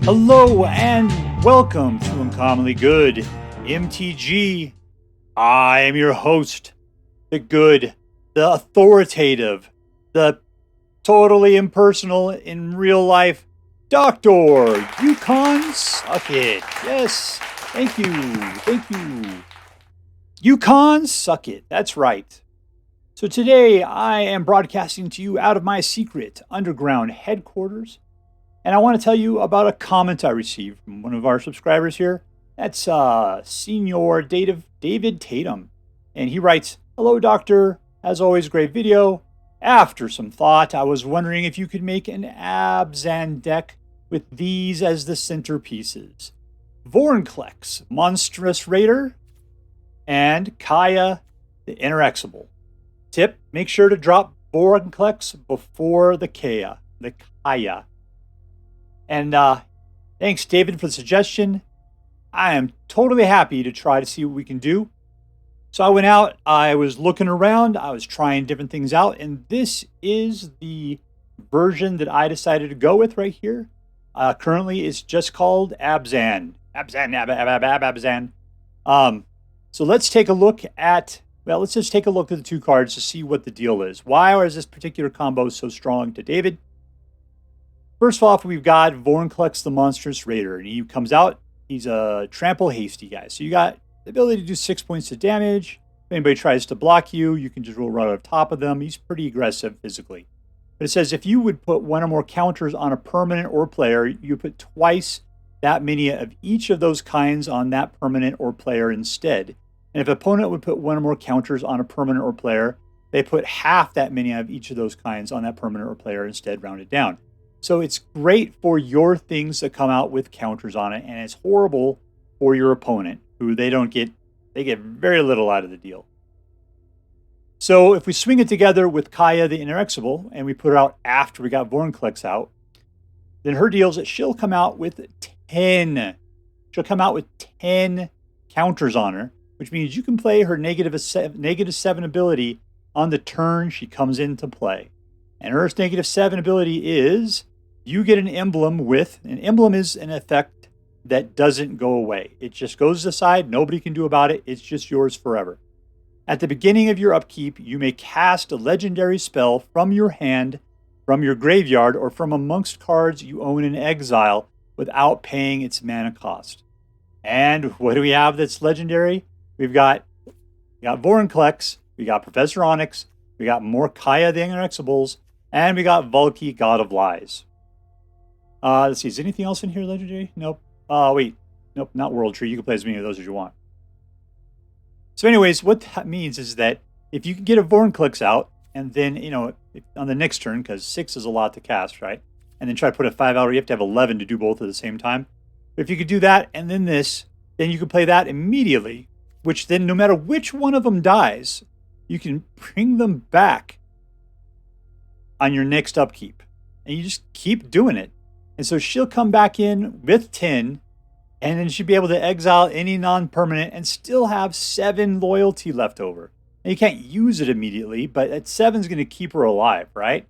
Hello and welcome to Uncommonly Good MTG. I am your host, the good, the authoritative, the totally impersonal in real life, Dr. Yukon Suck It. Yes, thank you. Yukon Suck It, that's right. So today I am broadcasting to you out of my secret underground headquarters. And I want to tell you about a comment I received from one of our subscribers here. That's Senior David Tatum. And he writes, "Hello, Doctor. As always, great video. After some thought, I was wondering if you could make an ABZAN deck with these as the centerpieces. Vorinclex, Monstrous Raider, and Kaya the Inexorable. Tip, make sure to drop Vorinclex before the Kaya. And thanks, David, for the suggestion. I am totally happy to try to see what we can do. So I went out, I was looking around, I was trying different things out, and this is the version that I decided to go with right here. Currently, it's just called ABZAN. ABZAN. So let's take a look at, let's just take a look at the two cards to see what the deal is. Why is this particular combo so strong to David? First off, we've got Vorinclex the Monstrous Raider, and he comes out. He's a trample hasty guy. So you got the ability to do 6 points of damage. If anybody tries to block you, you can just roll right over top of them. He's pretty aggressive physically. But it says if you would put one or more counters on a permanent or player, you put twice that many of each of those kinds on that permanent or player instead. And if an opponent would put one or more counters on a permanent or player, they put half that many of each of those kinds on that permanent or player instead, rounded down. So it's great for your things that come out with counters on it, and it's horrible for your opponent, who they get very little out of the deal. So if we swing it together with Kaya the Inexorable, and we put her out after we got Vorinclex out, then her deal is that she'll come out with 10. She'll come out with 10 counters on her, which means you can play her -7 ability on the turn she comes into play. And her -7 ability is you get an emblem with, an emblem is an effect that doesn't go away. It just goes aside. Nobody can do about it. It's just yours forever. At the beginning of your upkeep, you may cast a legendary spell from your hand, from your graveyard, or from amongst cards you own in exile without paying its mana cost. And what do we have that's legendary? We got Vorinclex, we got Professor Onyx, we got more Kaya the Inexorables, and we got Valki, God of Lies. Let's see, is anything else in here legendary? Nope. Wait. Nope, not World Tree. You can play as many of those as you want. So anyways, what that means is that if you can get a Vorinclex out, and then, on the next turn, because 6 is a lot to cast, right? And then try to put a 5 out, or you have to have 11 to do both at the same time. But if you could do that, and then this, then you can play that immediately, which then no matter which one of them dies, you can bring them back on your next upkeep. And you just keep doing it. And so she'll come back in with 10, and then she'll be able to exile any non-permanent and still have 7 loyalty left over. Now, you can't use it immediately, but at 7 is going to keep her alive, right?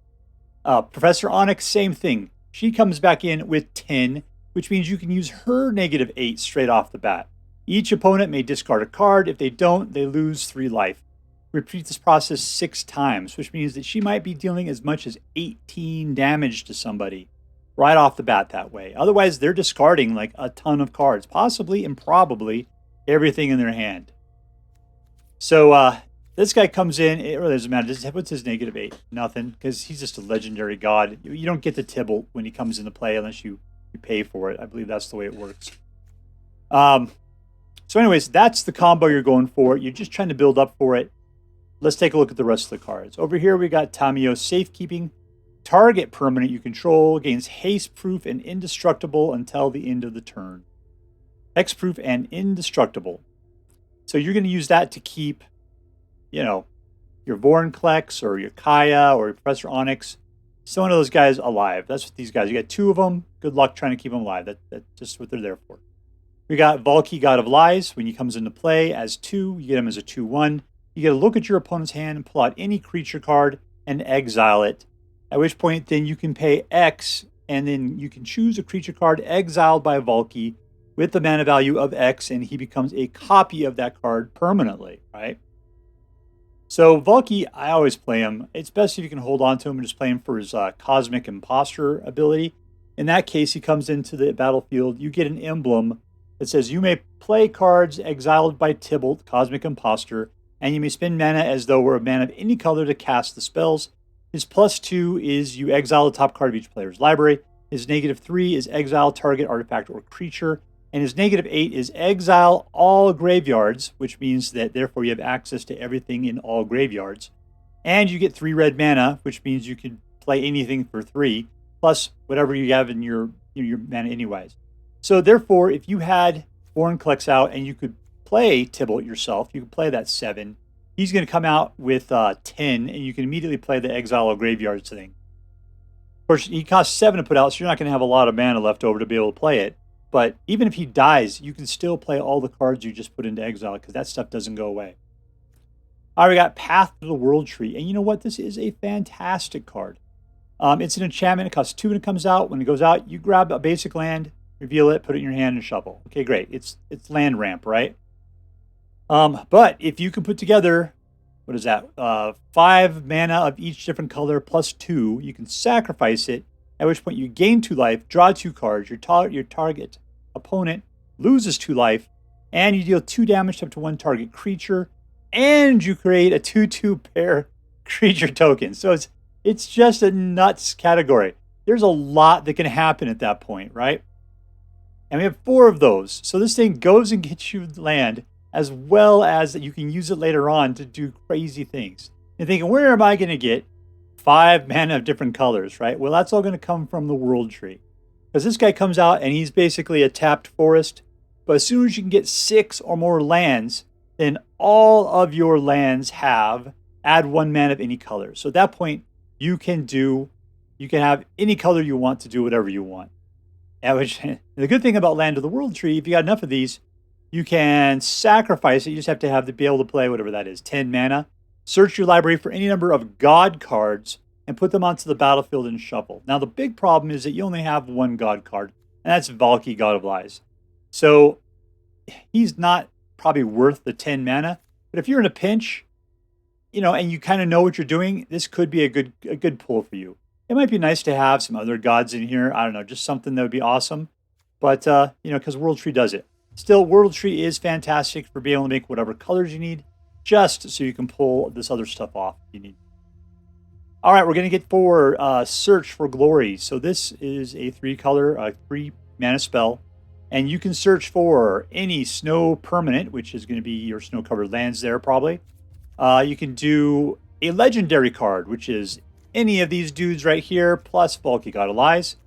Professor Onyx, same thing. She comes back in with 10, which means you can use her -8 straight off the bat. Each opponent may discard a card. If they don't, they lose 3 life. Repeat this process 6 times, which means that she might be dealing as much as 18 damage to somebody right off the bat that way. Otherwise, they're discarding like a ton of cards, possibly and probably everything in their hand. So this guy comes in. It really doesn't matter. What's his -8? Nothing, because he's just a legendary god. You don't get the Tibble when he comes into play unless you pay for it. I believe that's the way it works. So anyways, that's the combo you're going for. You're just trying to build up for it. Let's take a look at the rest of the cards. Over here, we got Tamiyo Safekeeping. Target permanent you control gains haste-proof and indestructible until the end of the turn. Hexproof and indestructible. So you're going to use that to keep, your Vorinclex or your Kaya or your Professor Onyx, some of those guys alive. That's what these guys. You got 2 of them. Good luck trying to keep them alive. That's just what they're there for. We got Valki, God of Lies. When he comes into play as 2, you get him as a 2/1. You get to look at your opponent's hand and pull out any creature card and exile it. At which point, then you can pay X and then you can choose a creature card exiled by Valki with the mana value of X, and he becomes a copy of that card permanently, right? So Valki, I always play him. It's best if you can hold on to him and just play him for his Cosmic Imposter ability. In that case, he comes into the battlefield. You get an emblem that says you may play cards exiled by Tibalt, Cosmic Imposter, and you may spend mana as though we're a mana of any color to cast the spells. His +2 is you exile the top card of each player's library. His -3 is exile target artifact or creature. And his -8 is exile all graveyards, which means that therefore you have access to everything in all graveyards. And you get 3 red mana, which means you can play anything for 3, plus whatever you have in your mana anyways. So therefore, if you had Vorinclex out and you could play Tibalt yourself, you could play that 7. He's going to come out with 10, and you can immediately play the exile all graveyards thing. Of course, he costs 7 to put out, so you're not going to have a lot of mana left over to be able to play it. But even if he dies, you can still play all the cards you just put into exile because that stuff doesn't go away. All right, we got Path to the World Tree. And you know what? This is a fantastic card. It's an enchantment. It costs 2 when it comes out. When it goes out, you grab a basic land, reveal it, put it in your hand, and shuffle. Okay, great. It's land ramp, right? But if you can put together, what is that? 5 mana of each different color +2, you can sacrifice it, at which point you gain 2 life, draw 2 cards, your target opponent loses 2 life, and you deal 2 damage up to 1 target creature, and you create a 2/2 pair creature token. So it's just a nuts category. There's a lot that can happen at that point, right? And we have 4 of those. So this thing goes and gets you land, as well as that you can use it later on to do crazy things. You're thinking, where am I going to get 5 mana of different colors, right? Well, that's all going to come from the World Tree. Because this guy comes out and he's basically a tapped forest. But as soon as you can get 6 or more lands, then all of your lands add 1 mana of any color. So at that point, you can have any color you want to do whatever you want. And the good thing about Land of the World Tree, if you got enough of these, you can sacrifice it. You just have to be able to play whatever that is, 10 mana. Search your library for any number of God cards and put them onto the battlefield and shuffle. Now, the big problem is that you only have 1 God card, and that's Valki, God of Lies. So he's not probably worth the 10 mana, but if you're in a pinch, and you kind of know what you're doing, this could be a good pull for you. It might be nice to have some other gods in here. I don't know, just something that would be awesome. But, because World Tree does it. Still, World Tree is fantastic for being able to make whatever colors you need, just so you can pull this other stuff off if you need. All right, we're going to get for Search for Glory. So this is a 3-color, 3-mana spell. And you can search for any snow permanent, which is going to be your snow-covered lands there probably. You can do a legendary card, which is any of these dudes right here, plus Valki, God of Lies.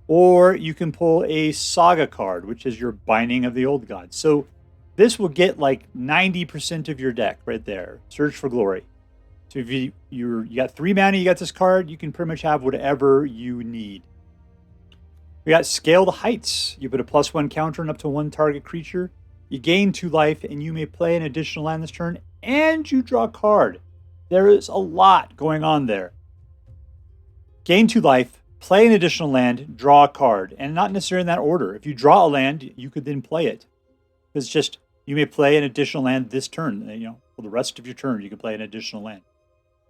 Or you can pull a Saga card, which is your Binding of the Old Gods. So this will get like 90% of your deck right there. Search for Glory. So if you got 3 mana, you got this card, you can pretty much have whatever you need. We got Scale the Heights. You put a +1 counter on up to 1 target creature. You gain 2 life, and you may play an additional land this turn, and you draw a card. There is a lot going on there. Gain 2 life, play an additional land, draw a card, and not necessarily in that order. If you draw a land, you could then play it. It's just, you may play an additional land this turn. For the rest of your turn, you can play an additional land.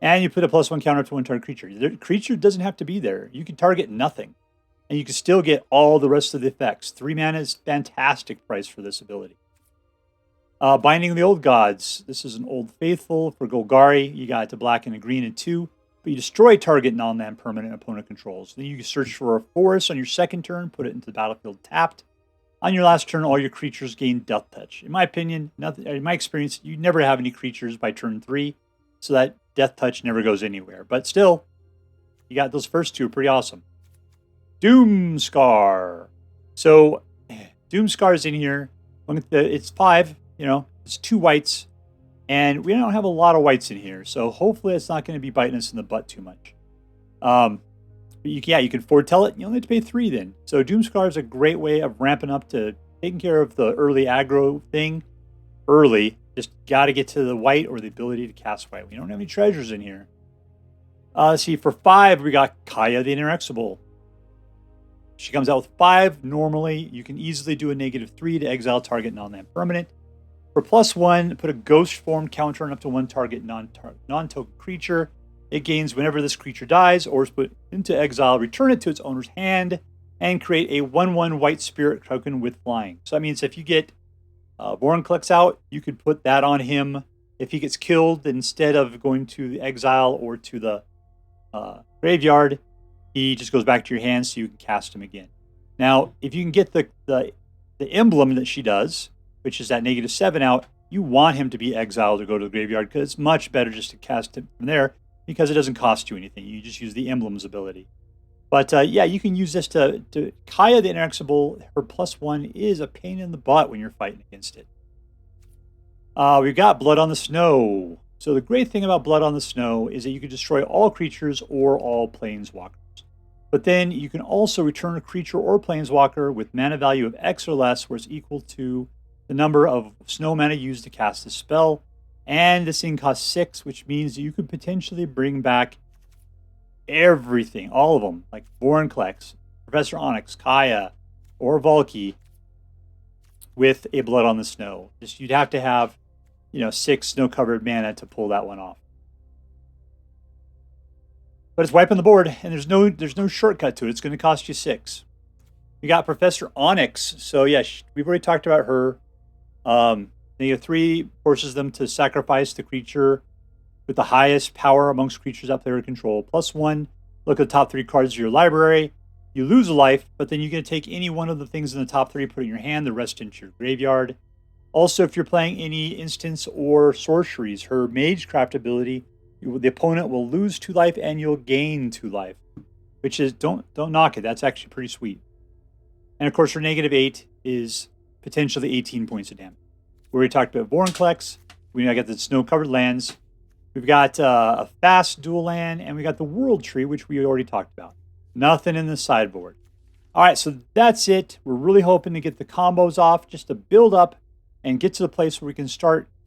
And you put a +1 counter to 1 target creature. The creature doesn't have to be there. You can target nothing. And you can still get all the rest of the effects. 3 mana is fantastic price for this ability. Binding of the Old Gods. This is an Old Faithful for Golgari. You got it to black and a green and 2. But you destroy target non-land permanent opponent controls. Then you can search for a forest on your second turn, put it into the battlefield tapped. On your last turn, all your creatures gain Death Touch. In my opinion, in my experience, you never have any creatures by turn 3. So that Death Touch never goes anywhere. But still, you got those first 2 pretty awesome. Doomskar. So Doomskar's in here. It's 5, it's 2 whites. And we don't have a lot of whites in here. So hopefully it's not going to be biting us in the butt too much. But you can foretell it. You only have to pay 3 then. So Doomskar is a great way of ramping up to taking care of the early aggro thing early. Just got to get to the white or the ability to cast white. We don't have any treasures in here. Let's see, for 5, we got Kaya the Inexorable. She comes out with 5 normally. You can easily do a -3 to exile target non-land permanent. For +1, put a ghost form counter on up to 1 target non-token creature. It gains whenever this creature dies or is put into exile, return it to its owner's hand, and create a 1/1 white spirit token with flying. So that means if you get Vorinclex out, you could put that on him. If he gets killed, instead of going to the exile or to the graveyard, he just goes back to your hand so you can cast him again. Now, if you can get the emblem that she does, which is that -7 out, you want him to be exiled or go to the graveyard because it's much better just to cast him from there because it doesn't cost you anything. You just use the emblem's ability. But yeah, you can use this to Kaya the Inexorable. Her +1 is a pain in the butt when you're fighting against it. We've got Blood on the Snow. So the great thing about Blood on the Snow is that you can destroy all creatures or all planeswalkers. But then you can also return a creature or planeswalker with mana value of X or less, where it's equal to the number of snow mana used to cast this spell. And this thing costs 6, which means you could potentially bring back everything, all of them, like Vorinclex, Professor Onyx, Kaya, or Valki, with a Blood on the Snow. Just you'd have to have, 6 snow-covered mana to pull that one off. But it's wiping the board, and there's no shortcut to it. It's going to cost you 6. We got Professor Onyx. So yeah, we've already talked about her. -3 forces them to sacrifice the creature with the highest power amongst creatures out there to control. +1, look at the top 3 cards of your library. You lose a life, but then you can take any one of the things in the top 3, put it in your hand, the rest into your graveyard. Also, if you're playing any instants or sorceries, her Magecraft ability, the opponent will lose 2 life and you'll gain 2 life, which is, don't knock it. That's actually pretty sweet. And of course, her -8 is potentially 18 points of damage. We already talked about Vorinclex. We got the snow-covered lands. We've got a fast dual land, and we got the World Tree, which we already talked about. Nothing in the sideboard. All right, so that's it. We're really hoping to get the combos off, just to build up and get to the place where we can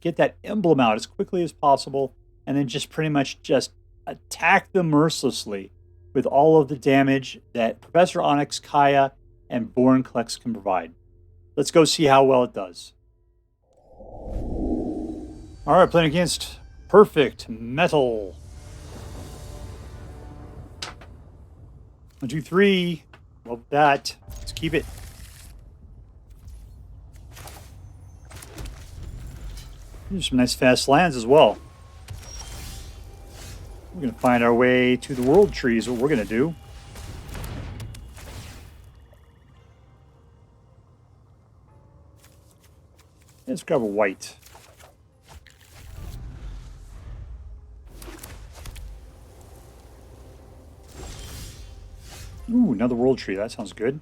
get that emblem out as quickly as possible, and then just pretty much just attack them mercilessly with all of the damage that Professor Onyx, Kaya, and Vorinclex can provide. Let's go see how well it does. All right, playing against Perfect Metal. 1, 2, 3. Love that. Let's keep it. There's some nice fast lands as well. We're going to find our way to the World Tree is what we're going to do. Let's grab a white. Ooh, another World Tree. That sounds good.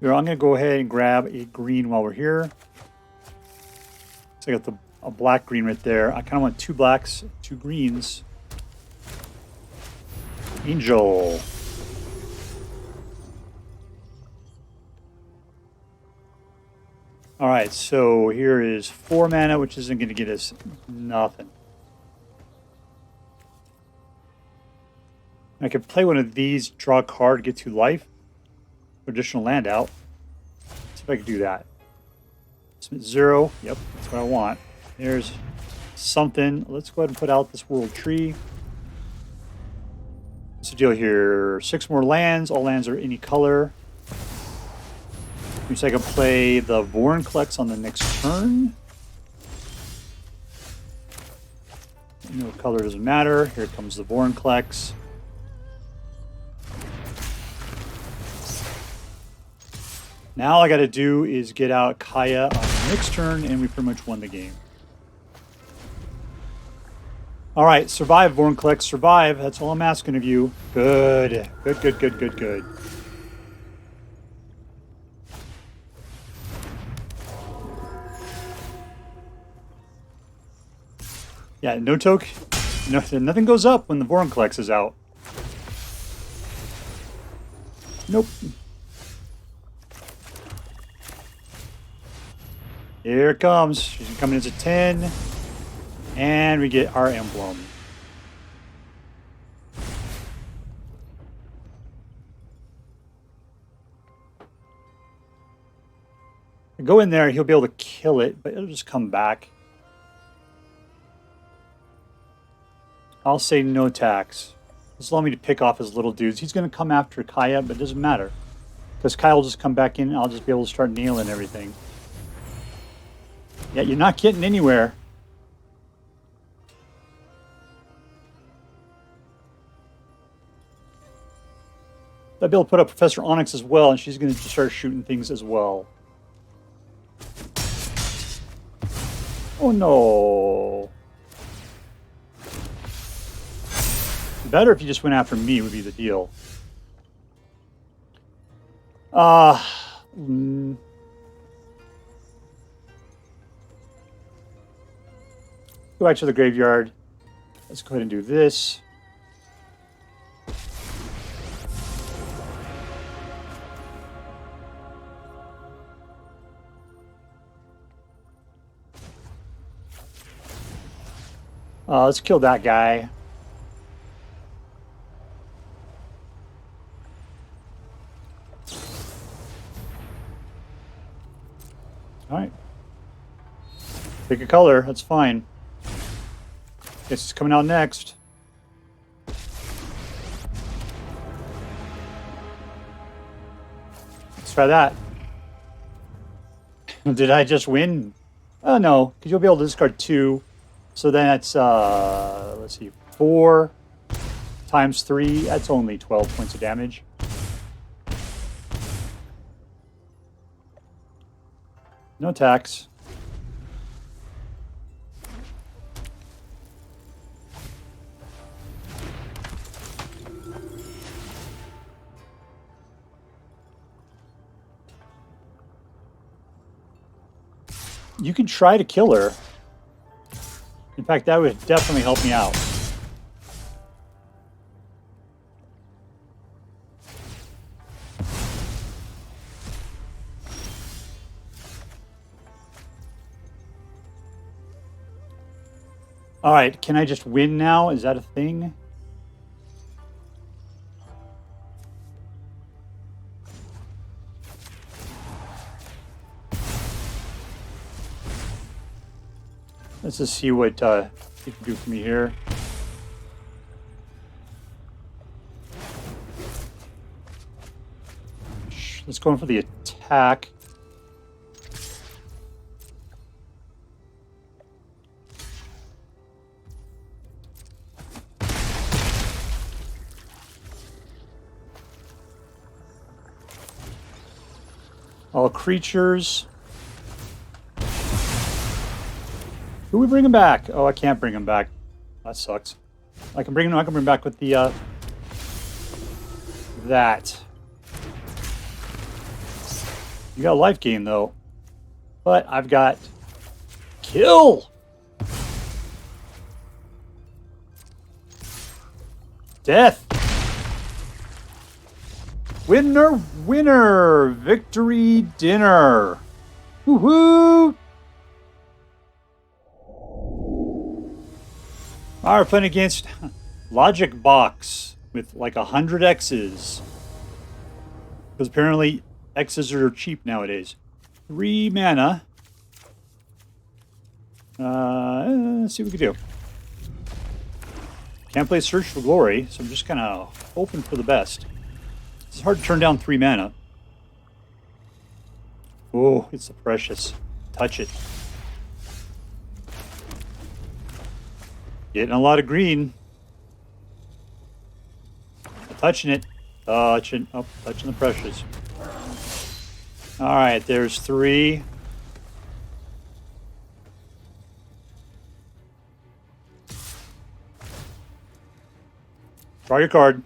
Here, I'm going to go ahead and grab a green while we're here. So I got a black green right there. I kind of want 2 blacks, 2 greens. Angel. All right, so here is 4 mana, which isn't going to get us nothing. I could play one of these, draw a card, get 2 life. Additional land out. Let's see if I can do that. Submit 0. Yep, that's what I want. There's something. Let's go ahead and put out this World Tree. What's the deal here? 6 more lands. All lands are any color. Which I can play the Vorinclex on the next turn. No color doesn't matter. Here comes the Vorinclex. Now all I got to do is get out Kaya on the next turn, and we pretty much won the game. All right, survive, Vorinclex, survive. That's all I'm asking of you. Good. Good, good, good, good, good. Yeah, no toke. Nothing goes up when the Vorinclex is out. Nope. Here it comes. She's coming in as a 10. And we get our emblem. Go in there, he'll be able to kill it, but it'll just come back. I'll say no tax. Just allow me to pick off his little dudes. He's going to come after Kaya, but it doesn't matter. Because Kaya will just come back in and I'll just be able to start nailing everything. Yeah, you're not getting anywhere. I'll be able to put up Professor Onyx as well, and she's going to start shooting things as well. Oh no. Better if you just went after me would be the deal. Go back to the graveyard. Let's go ahead and do this. Let's kill that guy. Alright. Pick a color, that's fine. Guess it's coming out next. Let's try that. Did I just win? Oh no, because you'll be able to discard 2. So then that's, let's see, 4 times 3. That's only 12 points of damage. No tax. You can try to kill her. In fact, that would definitely help me out. All right, can I just win now? Is that a thing? Let's just see what you can do for me here. Let's go in for the attack. All creatures. Who we bring him back? Oh, I can't bring him back. That sucks. I can bring him back with the that. You got a life gain though. But I've got kill. Death. Winner, winner, victory dinner. Woohoo! Alright, we're playing against LogicBox with like 100 X's. Because apparently X's are cheap nowadays. 3 mana. Let's see what we can do. Can't play Search for Glory, so I'm just kind of hoping for the best. It's hard to turn down 3 mana. Oh, it's the precious. Touch it. Getting a lot of green. Touching it. Touching. Oh, touching the precious. Alright, there's 3. Draw your card.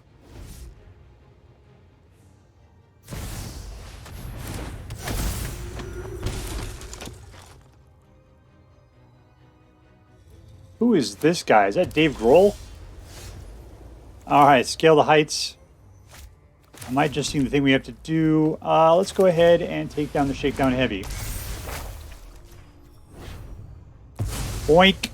Who is this guy? Is that Dave Grohl? Alright, scale the heights. I might just see the thing we have to do. Let's go ahead and take down the Shakedown Heavy. Boink.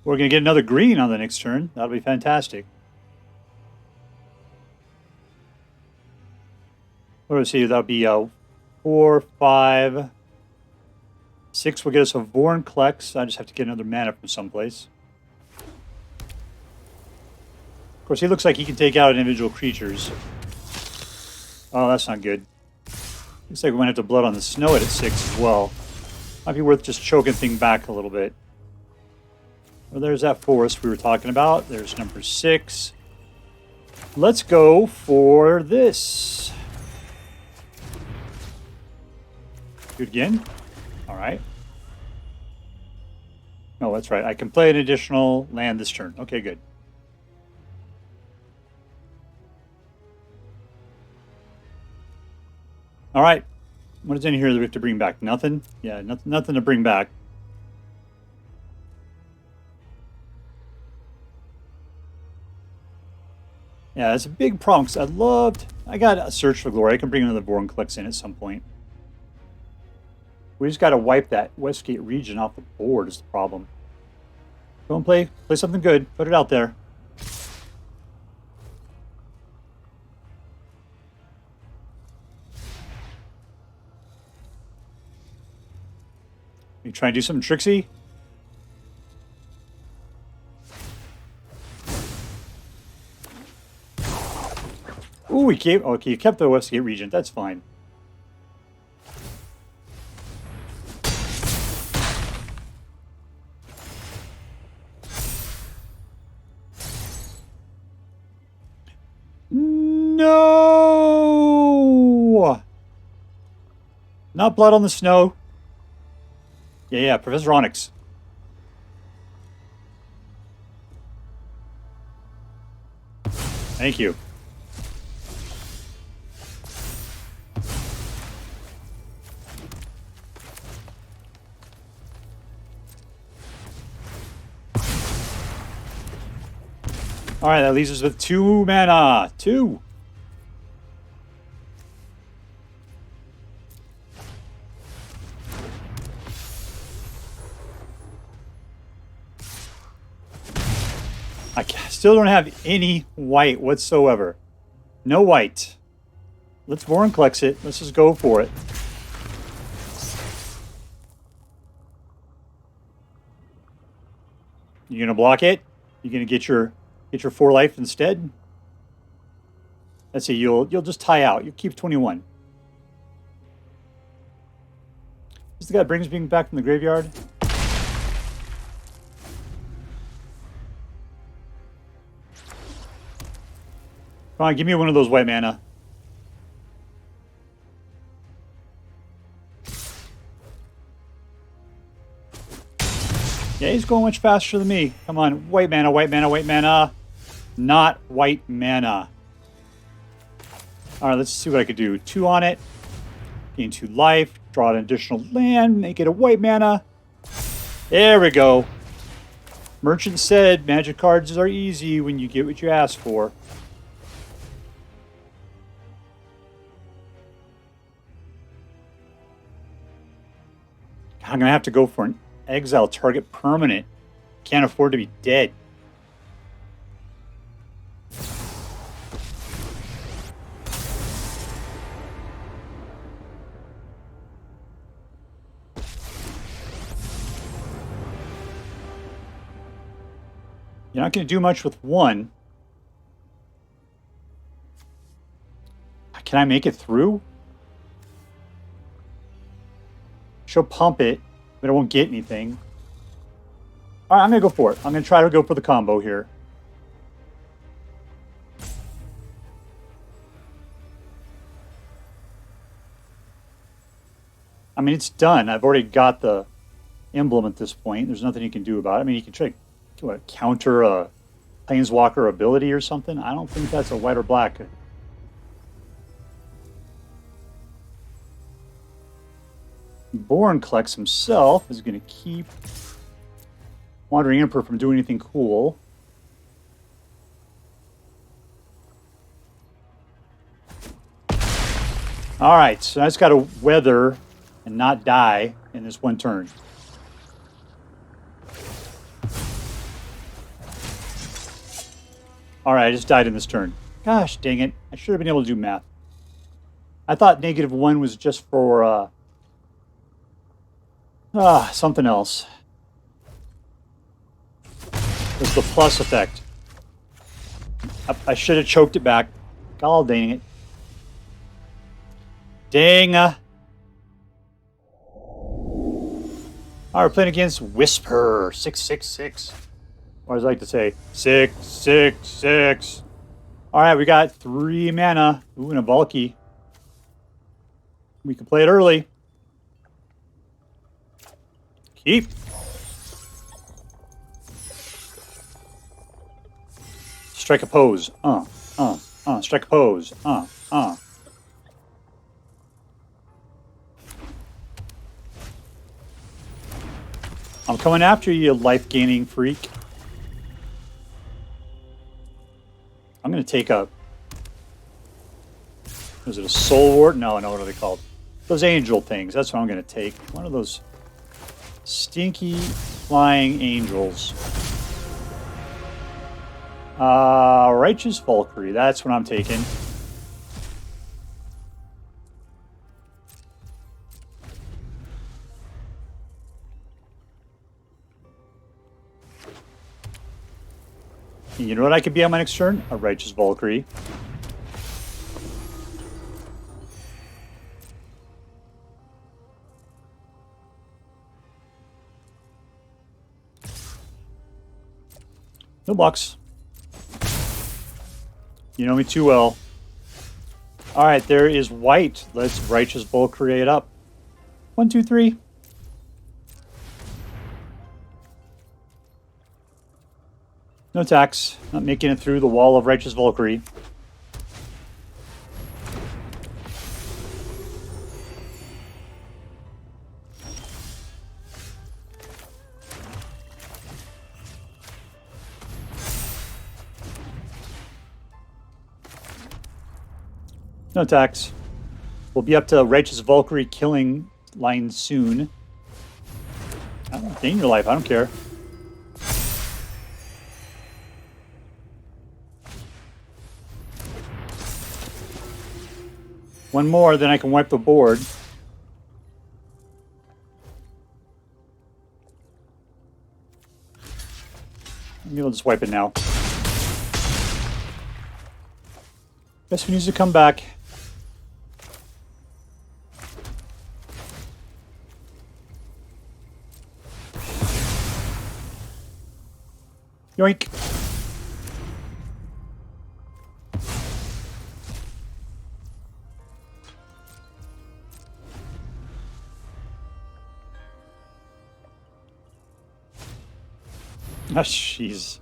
We're going to get another green on the next turn. That'll be fantastic. Let's see, that'll be 4, 5, 6 will get us a Vorinclex. I just have to get another mana from someplace. Of course, he looks like he can take out individual creatures. Oh, that's not good. Looks like we might have to blood on the snow at 6 as well. Might be worth just choking things back a little bit. Well, there's that forest we were talking about. There's number 6. Let's go for this. Do it again. All right. Oh, that's right. I can play an additional land this turn. Okay, good. All right. What is in here that we have to bring back? Nothing? Yeah, nothing to bring back. Yeah, that's a big problem because I got a Search for Glory. I can bring another Vorinclex in at some point. We just got to wipe that Westgate region off the board is the problem. Go and play something good. Put it out there. You try and do something tricksy? Ooh, he gave. Okay, you kept the Westgate region. That's fine. No! Not blood on the snow. Yeah, Professor Onyx. Thank you. All right, that leaves us with 2 mana. 2. I still don't have any white whatsoever. No white. Let's Vorinclex it. Let's just go for it. You gonna block it? You gonna get your 4 life instead? Let's see. You'll just tie out. You'll keep 21. Is the guy brings being back from the graveyard? Come on, give me one of those white mana. Yeah, he's going much faster than me. Come on, white mana, white mana, white mana. Not white mana. All right, let's see what I could do. 2 on it. Gain 2 life. Draw an additional land. Make it a white mana. There we go. Merchant said magic cards are easy when you get what you ask for. I'm going to have to go for an exile target permanent. Can't afford to be dead. You're not going to do much with 1. Can I make it through? She'll pump it, but it won't get anything. All right, I'm going to go for it. I'm going to try to go for the combo here. I mean, it's done. I've already got the emblem at this point. There's nothing you can do about it. I mean, you can try to counter a Planeswalker ability or something. I don't think that's a white or black. Vorinclex himself is going to keep Wandering Emperor from doing anything cool. All right, so I just got to weather and not die in this one turn. Alright, I just died in this turn. Gosh dang it. I should have been able to do math. I thought -1 was just for something else. It's the plus effect. I should have choked it back. God dang it. Dang. Alright, we're playing against Whisper 666. Or as I like to say, 666. Alright, we got 3 mana. Ooh, and a Valki. We can play it early. Keep. Strike a pose. Strike a pose. I'm coming after you, life-gaining freak. I'm going to take a... Was it a Soul Wart? No, what are they called? Those angel things. That's what I'm going to take. One of those stinky flying angels. Righteous Valkyrie. That's what I'm taking. You know what I could be on my next turn? A Righteous Valkyrie. No blocks. You know me too well. Alright, there is white. Let's Righteous Valkyrie it up. 1, 2, 3. No attacks. Not making it through the wall of Righteous Valkyrie. No attacks. We'll be up to Righteous Valkyrie killing line soon. I don't gain your life. I don't care. One more, then I can wipe the board. Maybe I'll just wipe it now. Guess who needs to come back? Yoink. Ah, jeez.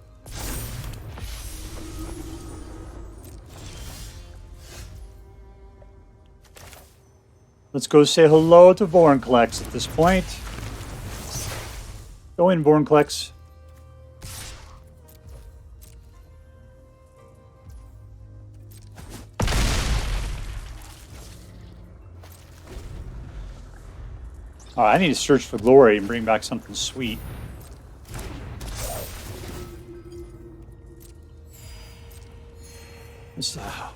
Let's go say hello to Vorinclex at this point. Go in, Vorinclex. Oh, I need to search for glory and bring back something sweet.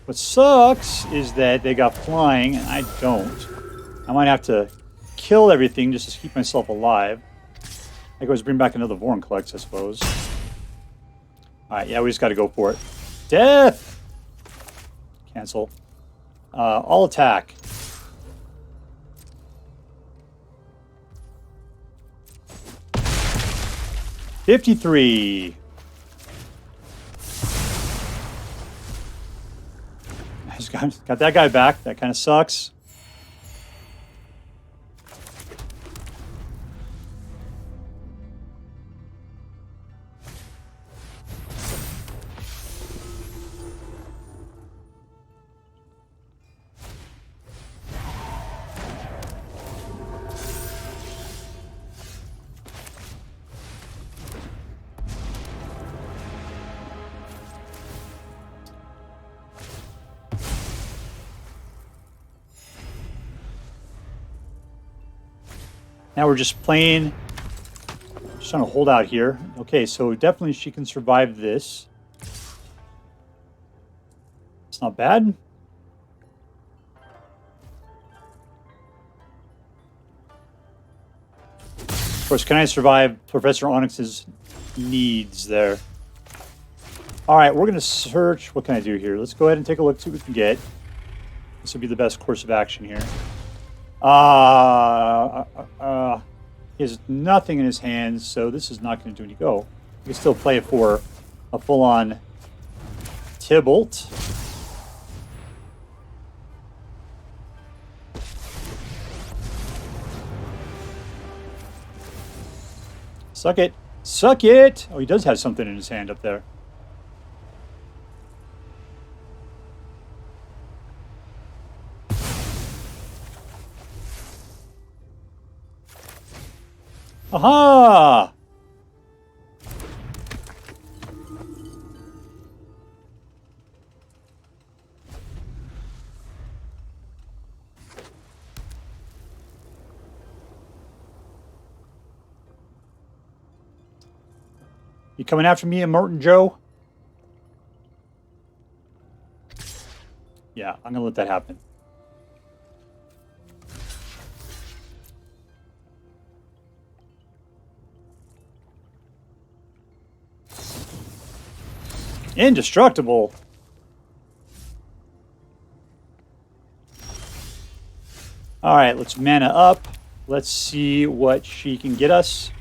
What sucks is that they got flying and I don't. I might have to kill everything just to keep myself alive. I goes bring back another Vorinclex, I suppose. Alright, yeah, we just gotta go for it. Death! Cancel. All attack. $53. I just got that guy back. That kind of sucks. Now we're just playing. Just trying to hold out here. Okay, so definitely she can survive this. It's not bad. Of course, can I survive Professor Onyx's needs there? All right, we're going to search. What can I do here? Let's go ahead and take a look, see what we can get. This would be the best course of action here. He has nothing in his hands, so this is not going to do any go. You can still play it for a full-on Tybalt. Suck it. Suck it! Oh, he does have something in his hand up there. Aha! You coming after me, Immortan Joe? Yeah, I'm gonna let that happen. Indestructible. All right, let's mana up. Let's see what she can get us.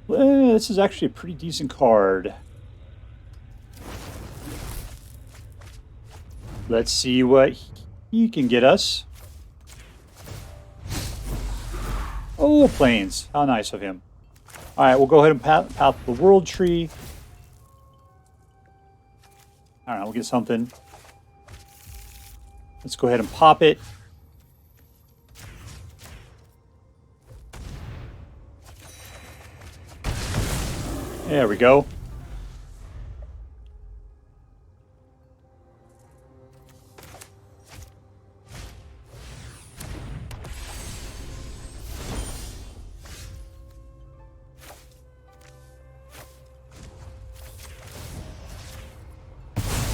This is actually a pretty decent card. Let's see what he can get us. Oh, planes. How nice of him. All right, we'll go ahead and path the world tree. All right, we'll get something. Let's go ahead and pop it. There we go.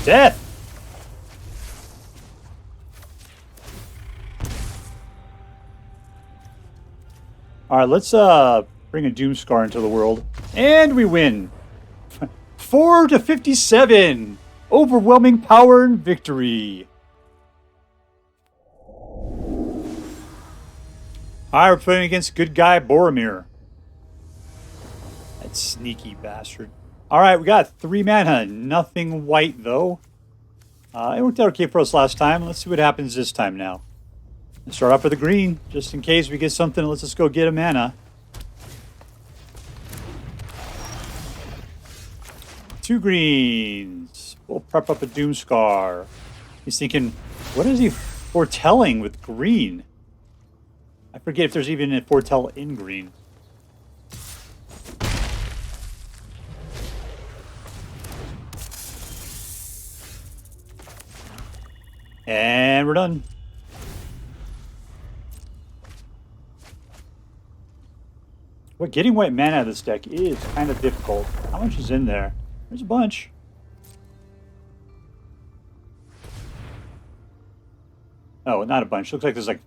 Death! Alright, let's bring a Doomskar into the world. And we win! 4-57! Overwhelming power and victory! Alright, we're playing against GoodGuyBoromir. That sneaky bastard. Alright, we got 3 mana. Nothing white, though. It worked out okay for us last time. Let's see what happens this time now. Let's start off with a green, just in case we get something. Let's just go get a mana. 2 greens. We'll prep up a Doomskar. He's thinking, what is he foretelling with green? I forget if there's even a foretell in green. And we're done. Well, getting white mana out of this deck is kind of difficult. How much is in there? There's a bunch. Oh, not a bunch. Looks like there's like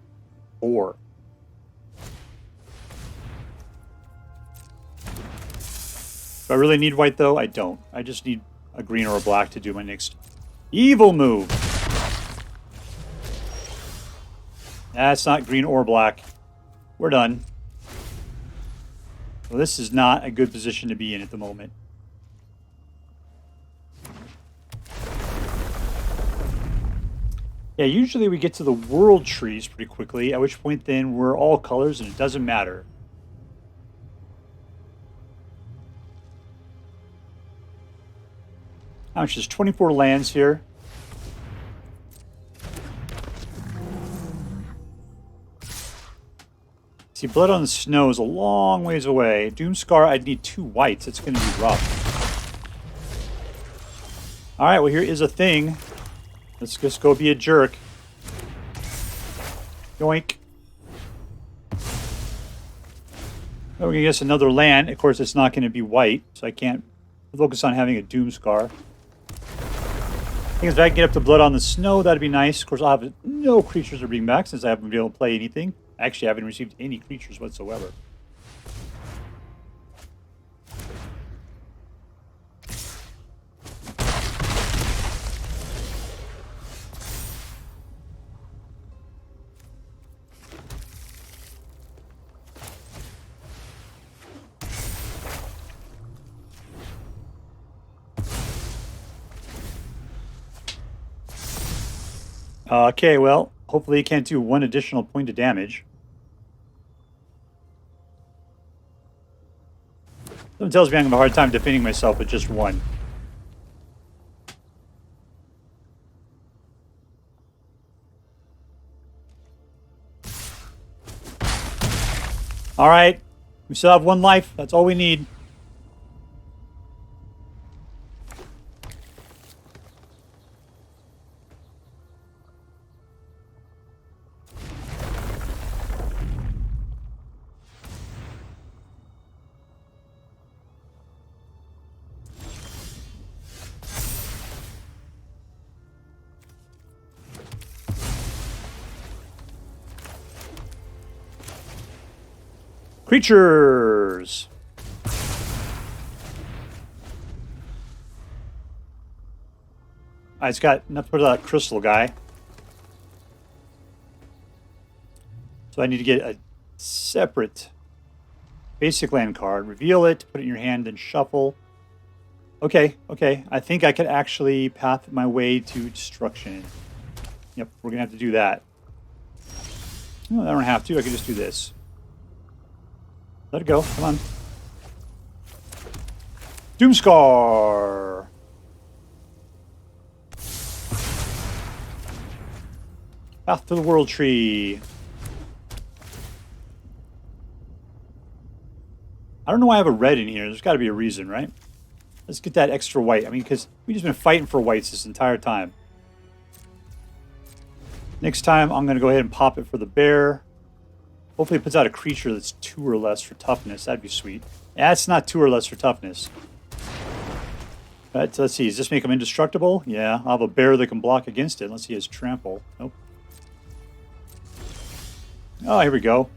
4. Do I really need white, though? I don't. I just need a green or a black to do my next evil move. That's not green or black. We're done. Well, this is not a good position to be in at the moment. Yeah, usually we get to the world trees pretty quickly, at which point then we're all colors and it doesn't matter. How much is 24 lands here? See, Blood on the Snow is a long ways away. Doomskar, I'd need 2 whites. It's going to be rough. All right, well, here is a thing. Let's just go be a jerk. Yoink. Oh, we're going to guess another land. Of course, it's not going to be white, so I can't focus on having a Doomskar. I think if I can get up to Blood on the Snow, that'd be nice. Of course, I'll have no creatures to bring back since I haven't been able to play anything. Actually, I haven't received any creatures whatsoever. Okay, well, hopefully he can't do one additional point of damage. Something tells me I'm going to have a hard time defending myself with just one. All right, we still have one life. That's all we need. Creatures. It's got enough for that crystal guy. So I need to get a separate basic land card. Reveal it, put it in your hand, then shuffle. Okay, okay. I think I could actually path my way to destruction. Yep, we're going to have to do that. No, I don't have to. I can just do this. Let it go. Come on. Doomskar. Path to the World Tree. I don't know why I have a red in here. There's got to be a reason, right? Let's get that extra white. I mean, because we've just been fighting for whites this entire time. Next time, I'm going to go ahead and pop it for the bear. Hopefully it puts out a creature that's 2 or less for toughness. That'd be sweet. Yeah, it's not 2 or less for toughness. But let's see. Does this make him indestructible? Yeah, I'll have a bear that can block against it unless he has trample. Nope. Oh, here we go.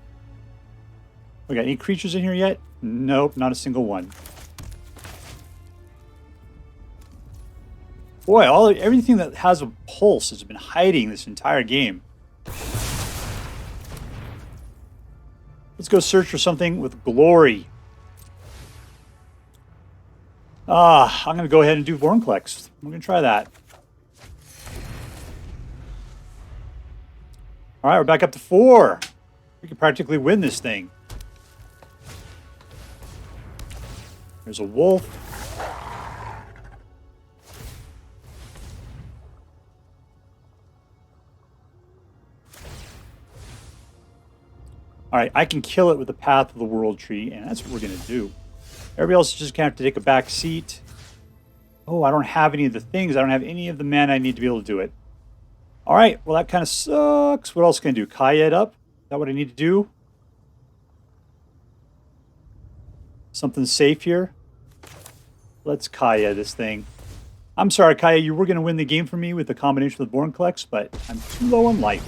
We got any creatures in here yet? Nope, not a single one. Boy, everything that has a pulse has been hiding this entire game. Let's go search for something with glory. I'm going to go ahead and do Vorinclex. I'm going to try that. All right, we're back up to 4. We can practically win this thing. There's a wolf. All right, I can kill it with the Path of the World Tree, and that's what we're going to do. Everybody else is just going to have to take a back seat. Oh, I don't have any of the things. I don't have any of the mana I need to be able to do it. All right, well, that kind of sucks. What else can I do? Kaya it up? Is that what I need to do? Something safe here? Let's Kaya this thing. I'm sorry, Kaya, you were going to win the game for me with the combination with Vorinclex, but I'm too low on life.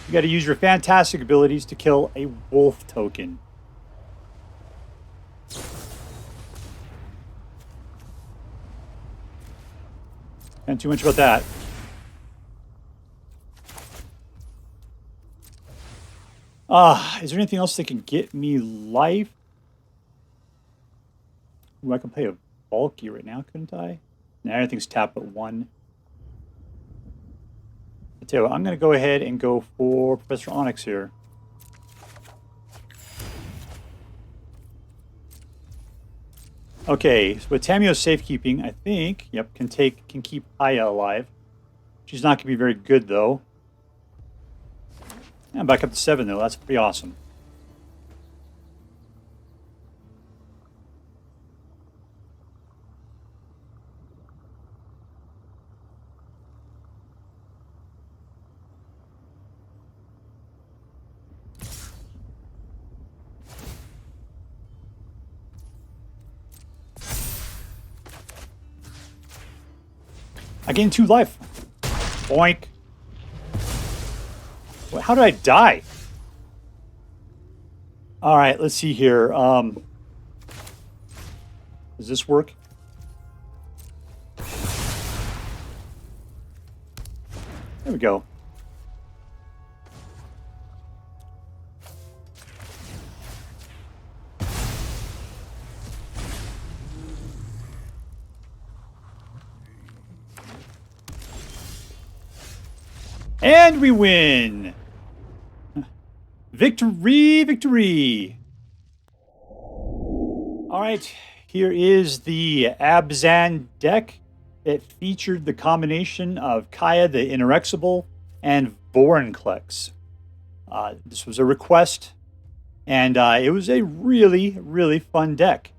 You got to use your fantastic abilities to kill a wolf token. Can't do much about that. Is there anything else that can get me life? Ooh, I can play a Valki right now, couldn't I? Nah, everything's tapped at 1. I tell you what, I'm going to go ahead and go for Professor Onyx here. Okay, so with Tamiyo's Safekeeping, I think, yep, can keep Kaya alive. She's not going to be very good, though. I'm back up to 7, though. That's pretty awesome. I gained 2 life. Boink. How did I die? All right, let's see here. Does this work? There we go. And we win! Victory, victory! Alright, here is the ABZAN deck that featured the combination of Kaya the Inexorable and Vorinclex. This was a request, and it was a really, really fun deck.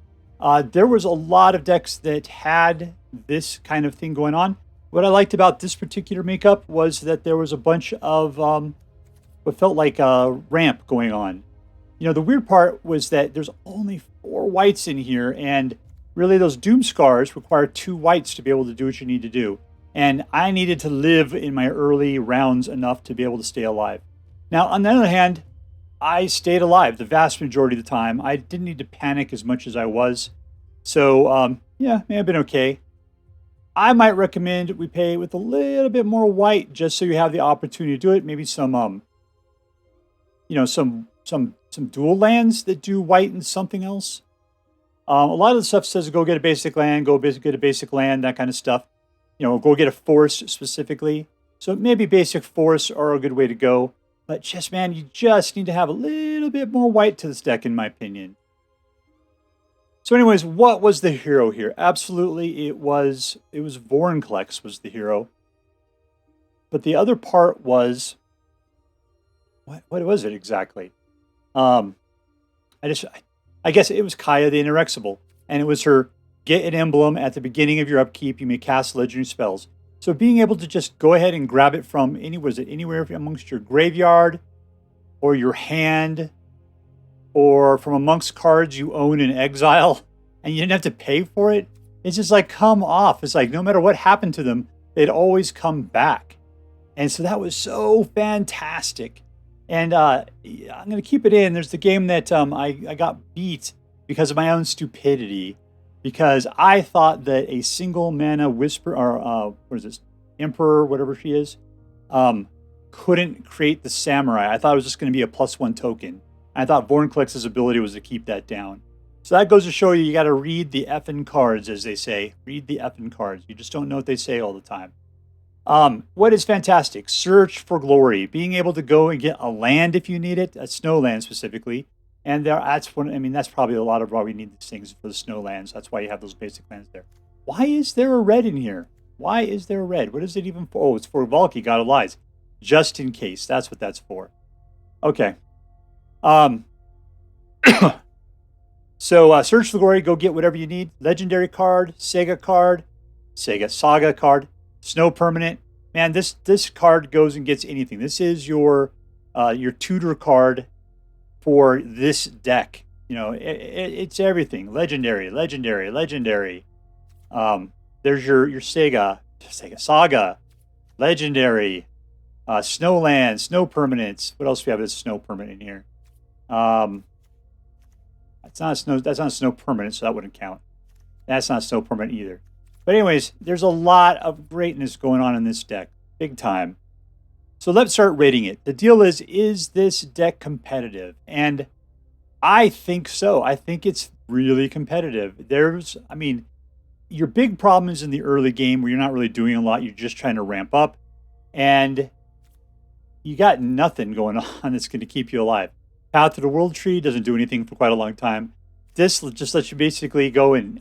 There was a lot of decks that had this kind of thing going on. What I liked about this particular makeup was that there was a bunch of what felt like a ramp going on. You know, the weird part was that there's only 4 whites in here, and really those Doomskars require 2 whites to be able to do what you need to do. And I needed to live in my early rounds enough to be able to stay alive. Now, on the other hand, I stayed alive the vast majority of the time. I didn't need to panic as much as I was. So, yeah, may have been okay. I might recommend we pay with a little bit more white just so you have the opportunity to do it. Maybe some, you know, some dual lands that do white and something else. A lot of the stuff says go get a basic land, get a basic land, that kind of stuff. You know, go get a forest specifically. So maybe basic forests are a good way to go. But just, man, you just need to have a little bit more white to this deck, in my opinion. So anyways, what was the hero here? Absolutely, it was Vorinclex was the hero. But the other part was, what was it exactly? I guess it was Kaya the Inexorable, and it was her get an emblem at the beginning of your upkeep. You may cast legendary spells. So being able to just go ahead and grab it from anywhere amongst your graveyard or your hand, or from amongst cards you own in exile, and you didn't have to pay for it. It's just like come off. It's like no matter what happened to them, they'd always come back. And so that was so fantastic. And I'm going to keep it in. There's the game that I got beat because of my own stupidity. Because I thought that a single mana Whisper, or what is this, Emperor, whatever she is, couldn't create the Samurai. I thought it was just going to be a +1 token. I thought Vorinclex's ability was to keep that down. So that goes to show you got to read the effing cards, as they say. Read the effing cards. You just don't know what they say all the time. What is fantastic? Search for Glory. Being able to go and get a land if you need it, a snow land specifically. And that's probably a lot of why we need these things for the snow lands. That's why you have those basic lands there. Why is there a red in here? Why is there a red? What is it even for? Oh, it's for Valki, God of Lies. Just in case. That's what that's for. Okay. So search for Glory, go get whatever you need. Legendary card, Sega Saga card, Snow permanent. Man, this card goes and gets anything. This is your tutor card for this deck. You know, it's everything. Legendary. There's your Sega Saga, legendary, Snowland, snow permanents. What else do we have as snow permanent in here? That's not a snow permanent, so that wouldn't count. That's not snow permanent either. But anyways, there's a lot of greatness going on in this deck. Big time. So let's start rating it. The deal is this deck competitive? And I think so. I think it's really competitive. Your big problem is in the early game where you're not really doing a lot. You're just trying to ramp up. And you got nothing going on that's going to keep you alive. Path to the World Tree doesn't do anything for quite a long time. This just lets you basically go and,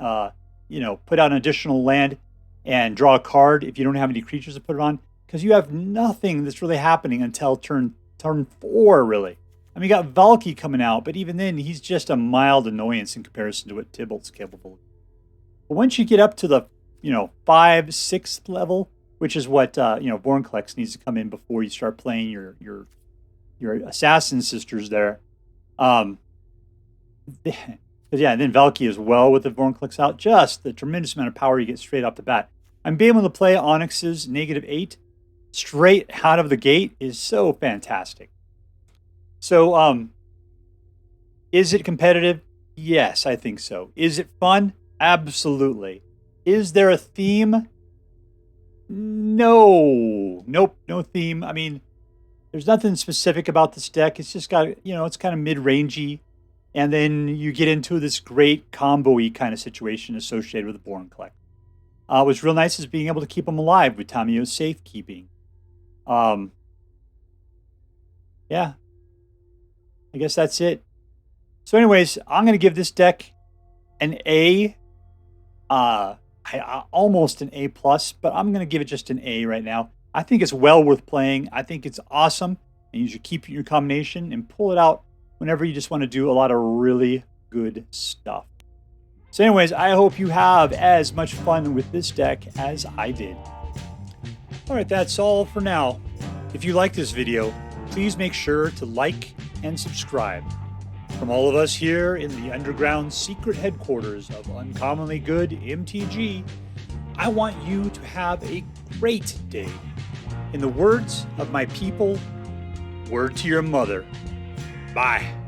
put out an additional land and draw a card if you don't have any creatures to put it on. Because you have nothing that's really happening until turn 4, really. I mean, you got Valki coming out, but even then, he's just a mild annoyance in comparison to what Tybalt's capable of. But once you get up to the, 5th, 6th level, which is what, Vorinclex needs to come in before you start playing your assassin sisters there. And then Valki as well with the Vorinclex out. Just the tremendous amount of power you get straight off the bat. I'm being able to play Onyx's -8 straight out of the gate is so fantastic. So, is it competitive? Yes, I think so. Is it fun? Absolutely. Is there a theme? No. Nope, no theme. I mean, there's nothing specific about this deck. It's just got, it's kind of mid-rangey. And then you get into this great combo-y kind of situation associated with the Vorinclex. What's real nice is being able to keep them alive with Tamiyo's Safekeeping. Yeah. I guess that's it. So anyways, I'm going to give this deck an A. Almost an A+, but I'm going to give it just an A right now. I think it's well worth playing. I think it's awesome. And you should keep your combination and pull it out whenever you just want to do a lot of really good stuff. So anyways, I hope you have as much fun with this deck as I did. Alright, that's all for now. If you like this video, please make sure to like and subscribe. From all of us here in the underground secret headquarters of Uncommonly Good MTG, I want you to have a great day. In the words of my people, word to your mother. Bye.